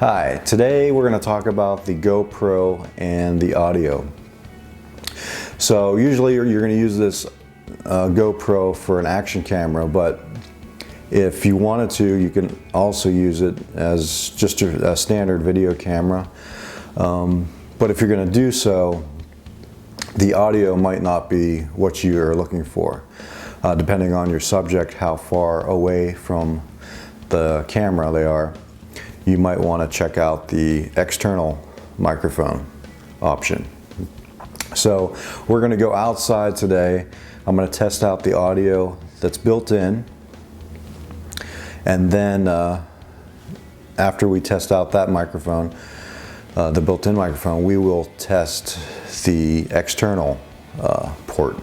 Hi, today we're going to talk about the GoPro and the audio. So usually you're going to use this GoPro for an action camera, but if you wanted to, you can also use it as just a standard video camera. But if you're going to do so, the audio might not be what you are looking for, depending on your subject, how far away from the camera they are. You might want to check out the external microphone option. So we're going to go outside today. I'm going to test out the audio that's built in, and then after we test out that microphone, the built-in microphone, we will test the external port,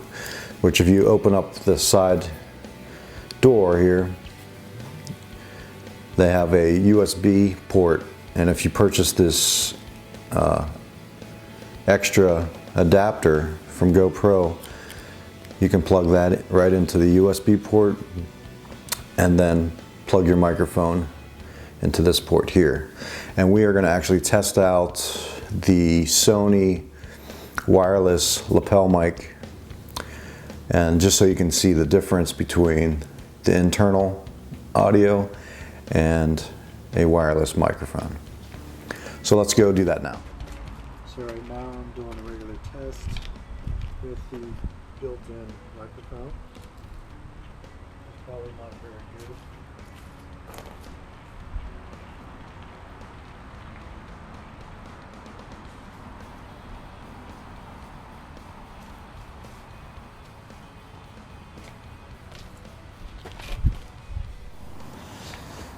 which if you open up the side door here, they have a USB port, and if you purchase this extra adapter from GoPro, you can plug that right into the USB port and then plug your microphone into this port here. And we are going to actually test out the Sony wireless lapel mic, and just so you can see the difference between the internal audio and a wireless microphone. So let's go do that now. So right now I'm doing a regular test with the built-in microphone. It's probably not very good.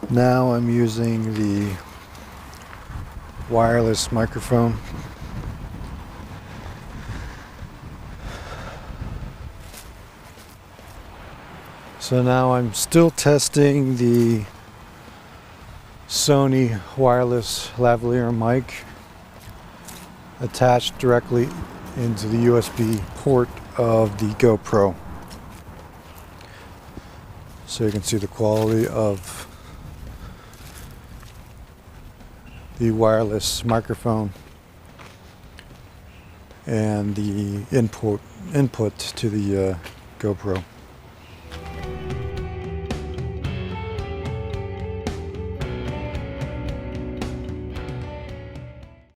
Now I'm using the wireless microphone. So now I'm still testing the Sony wireless lavalier mic attached directly into the USB port of the GoPro. So you can see the quality of the wireless microphone and the input to the GoPro.